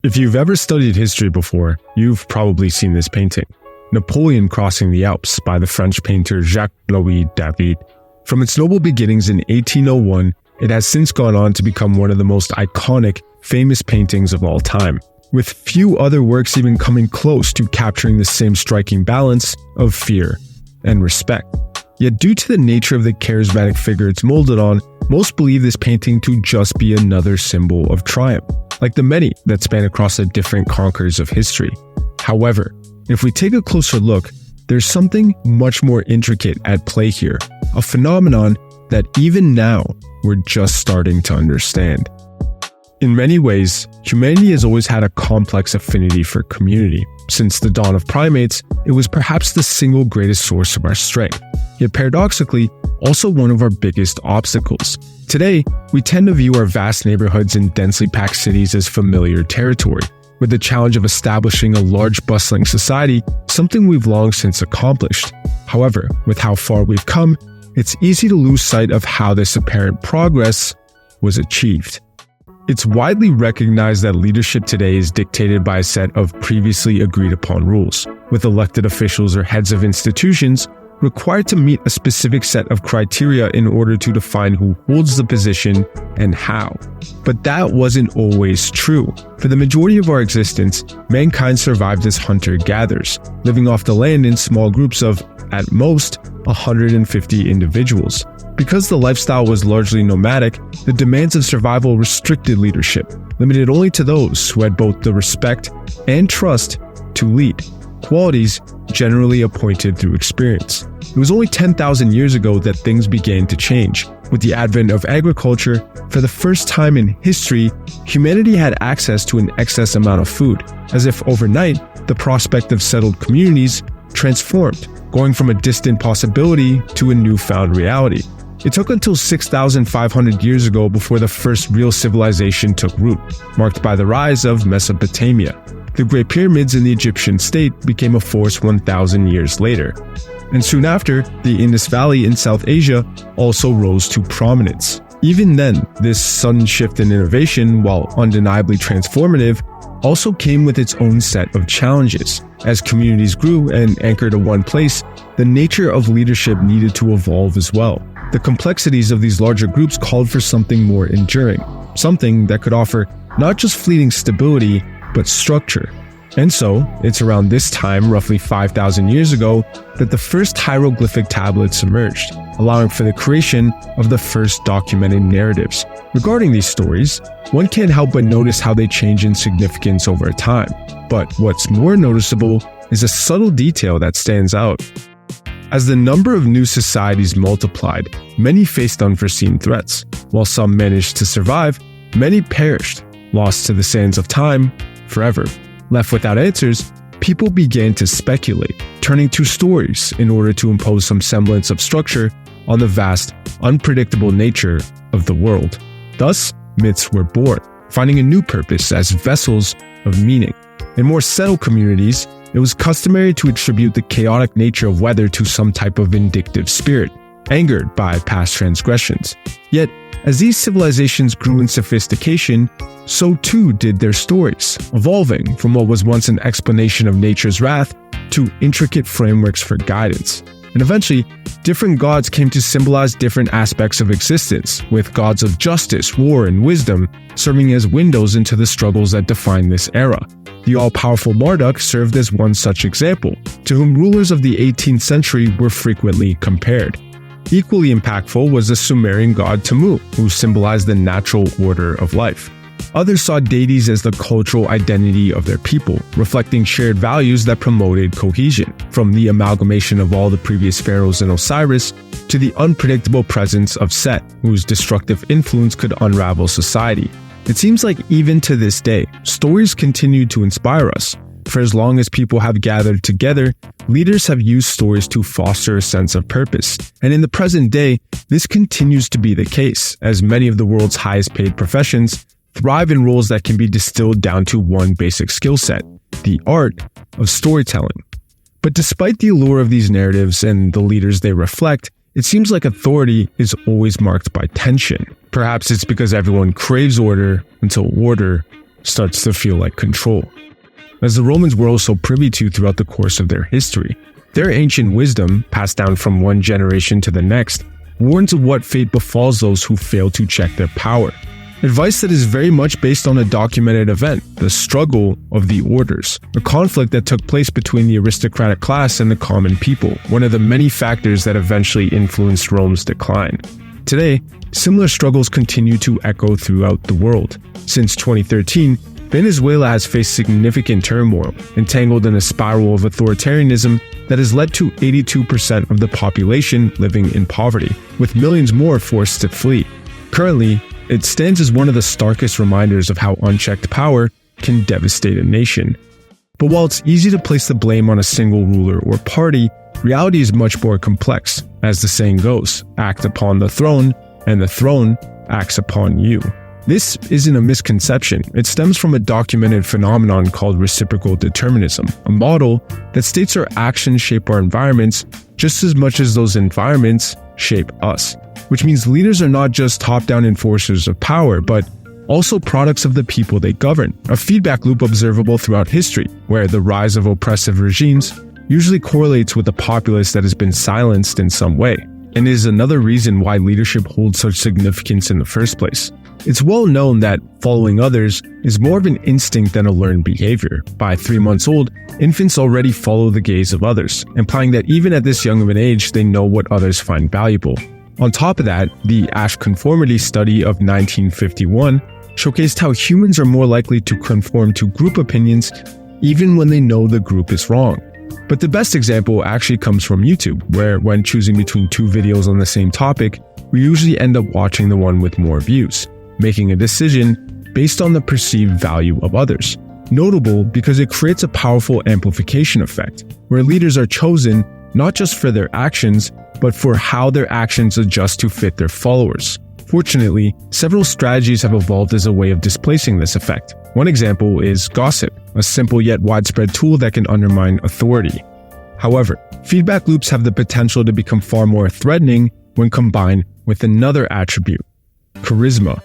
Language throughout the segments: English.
If you've ever studied history before, you've probably seen this painting. Napoleon crossing the Alps by the French painter Jacques-Louis David. From its noble beginnings in 1801, it has since gone on to become one of the most iconic, famous paintings of all time, with few other works even coming close to capturing the same striking balance of fear and respect. Yet due to the nature of the charismatic figure it's molded on, most believe this painting to just be another symbol of triumph, like the many that span across the different conquerors of history. However, if we take a closer look, there's something much more intricate at play here, a phenomenon that even now we're just starting to understand. In many ways, humanity has always had a complex affinity for community. Since the dawn of primates, it was perhaps the single greatest source of our strength, yet paradoxically, also one of our biggest obstacles. Today, we tend to view our vast neighborhoods and densely packed cities as familiar territory, with the challenge of establishing a large bustling society something we've long since accomplished. However, with how far we've come, it's easy to lose sight of how this apparent progress was achieved. It's widely recognized that leadership today is dictated by a set of previously agreed upon rules, with elected officials or heads of institutions required to meet a specific set of criteria in order to define who holds the position and how. But that wasn't always true. For the majority of our existence, mankind survived as hunter-gatherers, living off the land in small groups of, at most, 150 individuals. Because the lifestyle was largely nomadic, the demands of survival restricted leadership, limited only to those who had both the respect and trust to lead, qualities generally appointed through experience. It was only 10,000 years ago that things began to change. With the advent of agriculture, for the first time in history, humanity had access to an excess amount of food, as if overnight, the prospect of settled communities transformed, going from a distant possibility to a newfound reality. It took until 6,500 years ago before the first real civilization took root, marked by the rise of Mesopotamia. The Great Pyramids in the Egyptian state became a force 1,000 years later. And soon after, the Indus Valley in South Asia also rose to prominence. Even then, this sudden shift in innovation, while undeniably transformative, also came with its own set of challenges. As communities grew and anchored to one place, the nature of leadership needed to evolve as well. The complexities of these larger groups called for something more enduring, something that could offer not just fleeting stability, but structure. And so, it's around this time, roughly 5,000 years ago, that the first hieroglyphic tablets emerged, allowing for the creation of the first documented narratives. Regarding these stories, one can't help but notice how they change in significance over time. But what's more noticeable is a subtle detail that stands out. As the number of new societies multiplied, many faced unforeseen threats. While some managed to survive, many perished, lost to the sands of time forever. Left without answers, people began to speculate, turning to stories in order to impose some semblance of structure on the vast, unpredictable nature of the world. Thus, myths were born, finding a new purpose as vessels of meaning. In more settled communities, it was customary to attribute the chaotic nature of weather to some type of vindictive spirit, angered by past transgressions. Yet, as these civilizations grew in sophistication, so too did their stories, evolving from what was once an explanation of nature's wrath to intricate frameworks for guidance. And eventually, different gods came to symbolize different aspects of existence, with gods of justice, war, and wisdom serving as windows into the struggles that define this era. The all-powerful Marduk served as one such example, to whom rulers of the 18th century were frequently compared. Equally impactful was the Sumerian god Tamu, who symbolized the natural order of life. Others saw deities as the cultural identity of their people, reflecting shared values that promoted cohesion, from the amalgamation of all the previous pharaohs and Osiris to the unpredictable presence of Set, whose destructive influence could unravel society. It seems like even to this day, stories continue to inspire us. For as long as people have gathered together, leaders have used stories to foster a sense of purpose. And in the present day, this continues to be the case, as many of the world's highest paid professions thrive in roles that can be distilled down to one basic skill set, the art of storytelling. But despite the allure of these narratives and the leaders they reflect, it seems like authority is always marked by tension. Perhaps it's because everyone craves order until order starts to feel like control. As the Romans were also privy to throughout the course of their history, their ancient wisdom, passed down from one generation to the next, warns of what fate befalls those who fail to check their power. Advice that is very much based on a documented event, the struggle of the orders, a conflict that took place between the aristocratic class and the common people, one of the many factors that eventually influenced Rome's decline. Today, similar struggles continue to echo throughout the world. Since 2013, Venezuela has faced significant turmoil, entangled in a spiral of authoritarianism that has led to 82% of the population living in poverty, with millions more forced to flee. Currently, it stands as one of the starkest reminders of how unchecked power can devastate a nation. But while it's easy to place the blame on a single ruler or party, reality is much more complex. As the saying goes, act upon the throne, and the throne acts upon you. This isn't a misconception. It stems from a documented phenomenon called reciprocal determinism, a model that states our actions shape our environments just as much as those environments shape us. Which means leaders are not just top-down enforcers of power, but also products of the people they govern, a feedback loop observable throughout history, where the rise of oppressive regimes usually correlates with a populace that has been silenced in some way, and is another reason why leadership holds such significance in the first place. It's well known that following others is more of an instinct than a learned behavior. By 3 months old, infants already follow the gaze of others, implying that even at this young of an age, they know what others find valuable. On top of that, the Asch conformity study of 1951 showcased how humans are more likely to conform to group opinions even when they know the group is wrong. But the best example actually comes from YouTube, where when choosing between two videos on the same topic, we usually end up watching the one with more views, making a decision based on the perceived value of others. Notable because it creates a powerful amplification effect, where leaders are chosen not just for their actions, but for how their actions adjust to fit their followers. Fortunately, several strategies have evolved as a way of displacing this effect. One example is gossip, a simple yet widespread tool that can undermine authority. However, feedback loops have the potential to become far more threatening when combined with another attribute, charisma,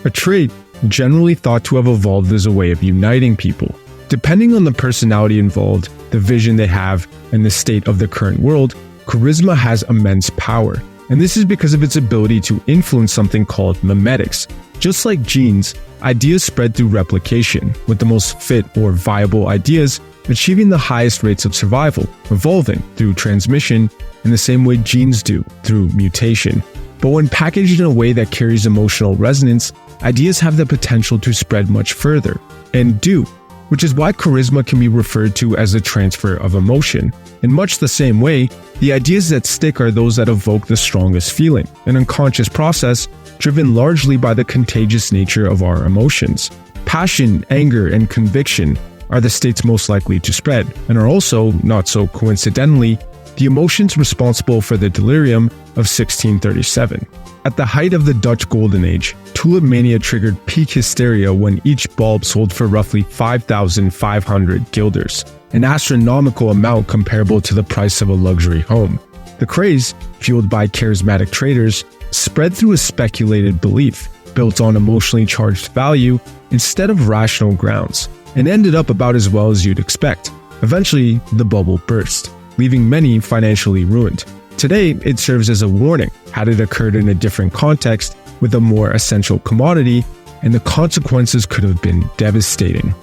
a trait generally thought to have evolved as a way of uniting people. Depending on the personality involved, the vision they have, and the state of the current world, charisma has immense power, and this is because of its ability to influence something called memetics. Just like genes, ideas spread through replication, with the most fit or viable ideas achieving the highest rates of survival, evolving through transmission in the same way genes do, through mutation. But when packaged in a way that carries emotional resonance, ideas have the potential to spread much further, and do, which is why charisma can be referred to as the transfer of emotion. In much the same way, the ideas that stick are those that evoke the strongest feeling, an unconscious process driven largely by the contagious nature of our emotions. Passion, anger, and conviction are the states most likely to spread, and are also, not so coincidentally, the emotions responsible for the delirium of 1637. At the height of the Dutch Golden Age, tulip mania triggered peak hysteria when each bulb sold for roughly 5,500 guilders, an astronomical amount comparable to the price of a luxury home. The craze, fueled by charismatic traders, spread through a speculated belief, built on emotionally charged value instead of rational grounds, and ended up about as well as you'd expect. Eventually, the bubble burst, leaving many financially ruined. Today, it serves as a warning, had it occurred in a different context with a more essential commodity, and the consequences could have been devastating.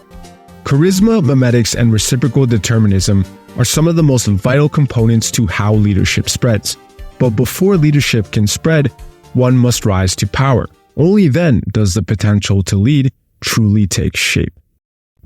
Charisma, memetics, and reciprocal determinism are some of the most vital components to how leadership spreads. But before leadership can spread, one must rise to power. Only then does the potential to lead truly take shape.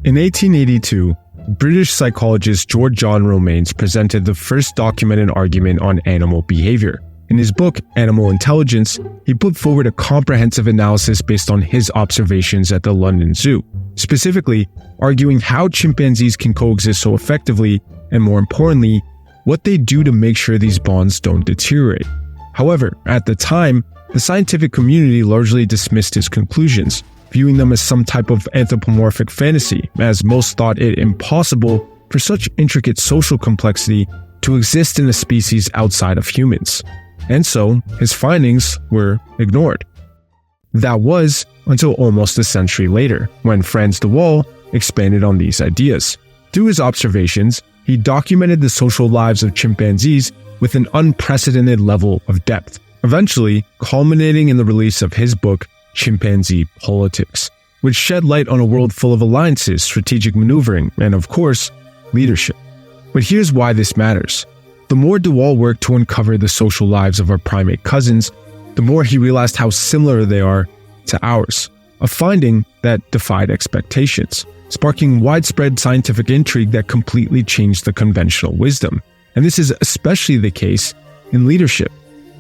In 1882, British psychologist George John Romanes presented the first documented argument on animal behavior. In his book, Animal Intelligence, he put forward a comprehensive analysis based on his observations at the London Zoo, specifically arguing how chimpanzees can coexist so effectively, and more importantly, what they do to make sure these bonds don't deteriorate. However, at the time, the scientific community largely dismissed his conclusions, viewing them as some type of anthropomorphic fantasy, as most thought it impossible for such intricate social complexity to exist in a species outside of humans. And so, his findings were ignored. That was until almost a century later, when Frans De Waal expanded on these ideas. Through his observations, he documented the social lives of chimpanzees with an unprecedented level of depth, eventually culminating in the release of his book, Chimpanzee Politics, which shed light on a world full of alliances, strategic maneuvering, and of course, leadership. But here's why this matters. The more De Waal worked to uncover the social lives of our primate cousins, the more he realized how similar they are to ours, a finding that defied expectations, sparking widespread scientific intrigue that completely changed the conventional wisdom. And this is especially the case in leadership.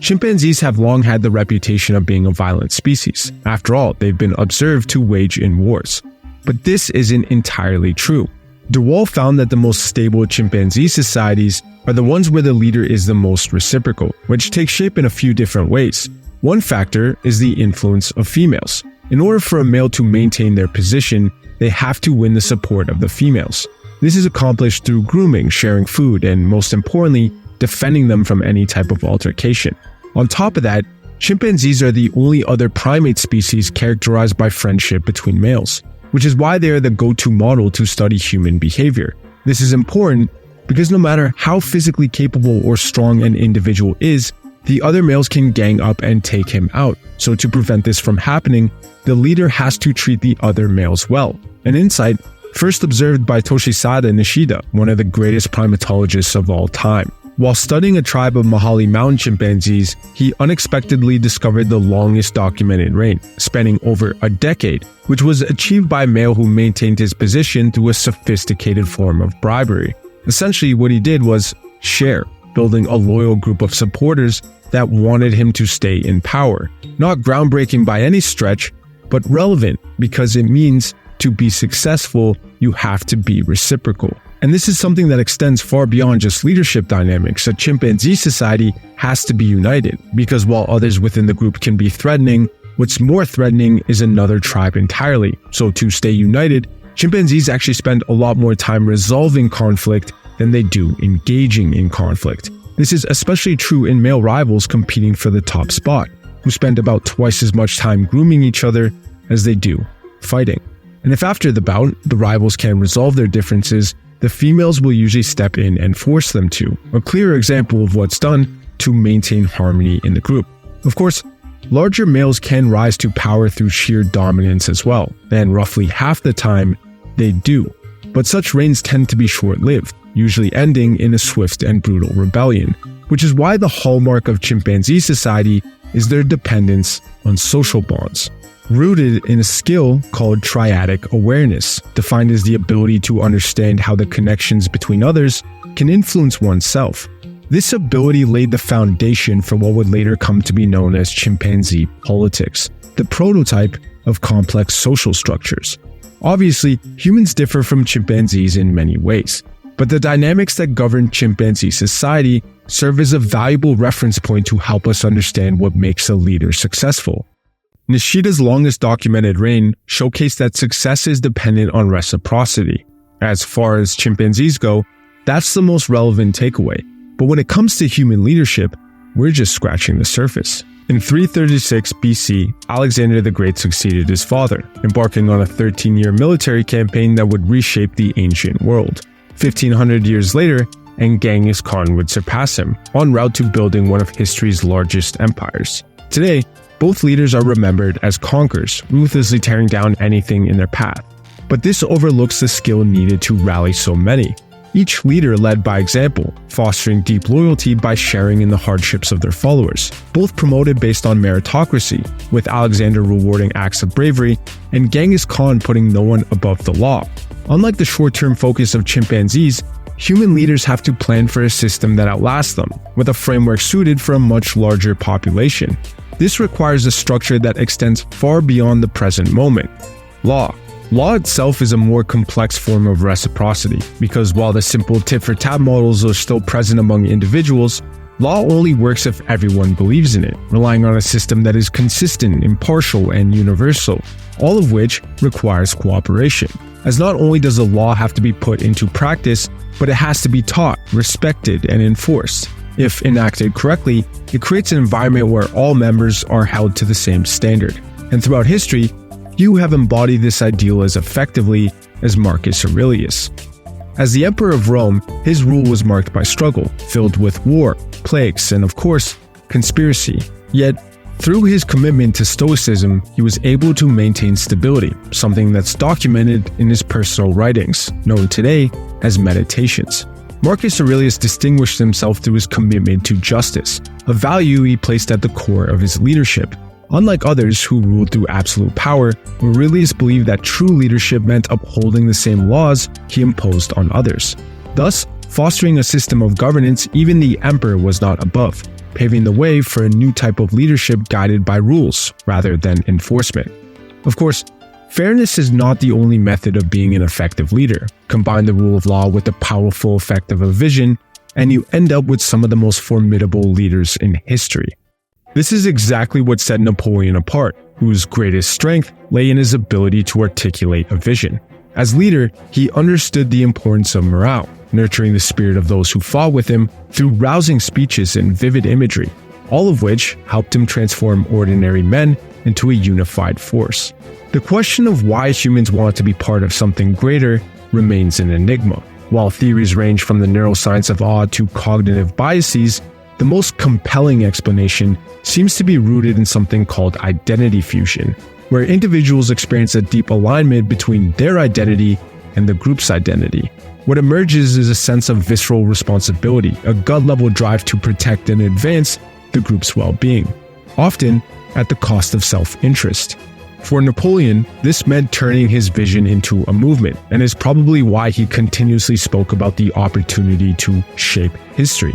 Chimpanzees have long had the reputation of being a violent species. After all, they've been observed to wage in wars. But this isn't entirely true. De Waal found that the most stable chimpanzee societies are the ones where the leader is the most reciprocal, which takes shape in a few different ways. One factor is the influence of females. In order for a male to maintain their position, they have to win the support of the females. This is accomplished through grooming, sharing food, and most importantly, defending them from any type of altercation. On top of that, chimpanzees are the only other primate species characterized by friendship between males, which is why they are the go-to model to study human behavior. This is important because no matter how physically capable or strong an individual is, the other males can gang up and take him out. So to prevent this from happening, the leader has to treat the other males well. An insight first observed by Toshisada Nishida, one of the greatest primatologists of all time. While studying a tribe of Mahale Mountain chimpanzees, he unexpectedly discovered the longest documented reign, spanning over a decade, which was achieved by a male who maintained his position through a sophisticated form of bribery. Essentially, what he did was share, building a loyal group of supporters that wanted him to stay in power. Not groundbreaking by any stretch, but relevant because it means to be successful, you have to be reciprocal. And this is something that extends far beyond just leadership dynamics. A chimpanzee society has to be united, because while others within the group can be threatening, what's more threatening is another tribe entirely. So to stay united, chimpanzees actually spend a lot more time resolving conflict than they do engaging in conflict. This is especially true in male rivals competing for the top spot, who spend about twice as much time grooming each other as they do fighting. And if after the bout, the rivals can resolve their differences, the females will usually step in and force them to. A clear example of what's done to maintain harmony in the group. Of course, larger males can rise to power through sheer dominance as well, and roughly half the time, they do. But such reigns tend to be short-lived, usually ending in a swift and brutal rebellion, which is why the hallmark of chimpanzee society is their dependence on social bonds. Rooted in a skill called triadic awareness, defined as the ability to understand how the connections between others can influence oneself. This ability laid the foundation for what would later come to be known as chimpanzee politics, the prototype of complex social structures. Obviously, humans differ from chimpanzees in many ways, but the dynamics that govern chimpanzee society serve as a valuable reference point to help us understand what makes a leader successful. Nishida's longest documented reign showcased that success is dependent on reciprocity. As far as chimpanzees go, that's the most relevant takeaway. But when it comes to human leadership, we're just scratching the surface. In 336 BC, Alexander the Great succeeded his father, embarking on a 13-year military campaign that would reshape the ancient world. 1500 years later, and Genghis Khan would surpass him, en route to building one of history's largest empires. Today, both leaders are remembered as conquerors, ruthlessly tearing down anything in their path. But this overlooks the skill needed to rally so many. Each leader led by example, fostering deep loyalty by sharing in the hardships of their followers, both promoted based on meritocracy, with Alexander rewarding acts of bravery and Genghis Khan putting no one above the law. Unlike the short-term focus of chimpanzees, human leaders have to plan for a system that outlasts them, with a framework suited for a much larger population. This requires a structure that extends far beyond the present moment. Law. Law itself is a more complex form of reciprocity, because while the simple tit-for-tat models are still present among individuals, law only works if everyone believes in it, relying on a system that is consistent, impartial, and universal, all of which requires cooperation. As not only does the law have to be put into practice, but it has to be taught, respected, and enforced. If enacted correctly, it creates an environment where all members are held to the same standard. And throughout history, few have embodied this ideal as effectively as Marcus Aurelius. As the Emperor of Rome, his rule was marked by struggle, filled with war, plagues, and of course, conspiracy. Yet, through his commitment to Stoicism, he was able to maintain stability, something that's documented in his personal writings, known today as Meditations. Marcus Aurelius distinguished himself through his commitment to justice, a value he placed at the core of his leadership. Unlike others who ruled through absolute power, Aurelius believed that true leadership meant upholding the same laws he imposed on others. Thus, fostering a system of governance even the emperor was not above, paving the way for a new type of leadership guided by rules rather than enforcement. Of course, fairness is not the only method of being an effective leader. Combine the rule of law with the powerful effect of a vision, and you end up with some of the most formidable leaders in history. This is exactly what set Napoleon apart, whose greatest strength lay in his ability to articulate a vision. As leader, he understood the importance of morale, nurturing the spirit of those who fought with him through rousing speeches and vivid imagery, all of which helped him transform ordinary men into a unified force. The question of why humans want to be part of something greater remains an enigma. While theories range from the neuroscience of awe to cognitive biases, the most compelling explanation seems to be rooted in something called identity fusion, where individuals experience a deep alignment between their identity and the group's identity. What emerges is a sense of visceral responsibility, a gut-level drive to protect and advance the group's well-being, often at the cost of self-interest. For Napoleon, this meant turning his vision into a movement, and is probably why he continuously spoke about the opportunity to shape history.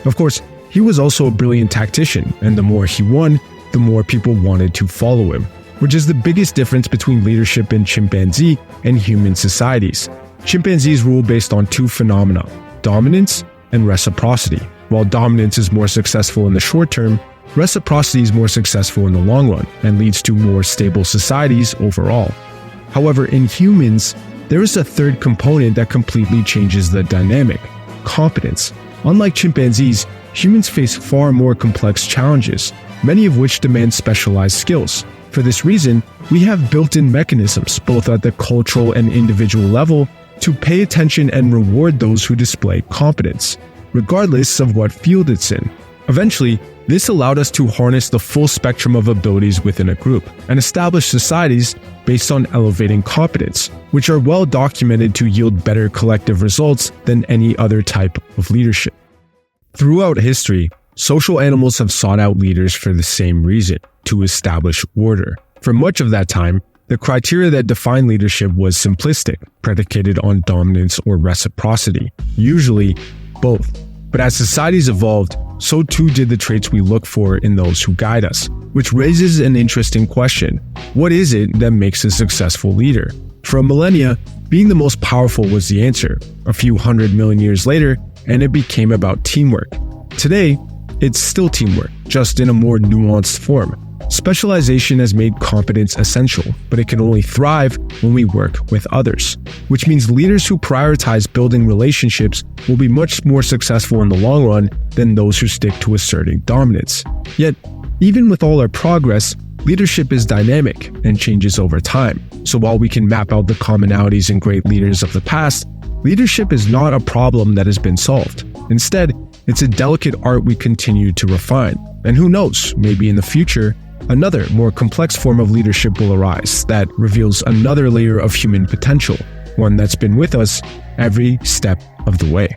Of course, he was also a brilliant tactician, and the more he won, the more people wanted to follow him, which is the biggest difference between leadership in chimpanzee and human societies. Chimpanzees rule based on two phenomena, dominance and reciprocity. While dominance is more successful in the short term, reciprocity is more successful in the long run and leads to more stable societies overall. However, in humans, there is a third component that completely changes the dynamic: competence. Unlike chimpanzees, humans face far more complex challenges, many of which demand specialized skills. For this reason, we have built-in mechanisms, both at the cultural and individual level, to pay attention and reward those who display competence, regardless of what field it's in. Eventually, this allowed us to harness the full spectrum of abilities within a group and establish societies based on elevating competence, which are well documented to yield better collective results than any other type of leadership. Throughout history, social animals have sought out leaders for the same reason: to establish order. For much of that time, the criteria that defined leadership was simplistic, predicated on dominance or reciprocity, usually both. But as societies evolved, so too did the traits we look for in those who guide us, which raises an interesting question: what is it that makes a successful leader? For millennia, being the most powerful was the answer. A few 100 million years later, and it became about teamwork. Today, it's still teamwork, just in a more nuanced form. Specialization has made competence essential, but it can only thrive when we work with others, which means leaders who prioritize building relationships will be much more successful in the long run than those who stick to asserting dominance. Yet, even with all our progress, leadership is dynamic and changes over time. So while we can map out the commonalities in great leaders of the past, leadership is not a problem that has been solved. Instead, it's a delicate art we continue to refine. And who knows, maybe in the future, another, more complex form of leadership will arise that reveals another layer of human potential, one that's been with us every step of the way.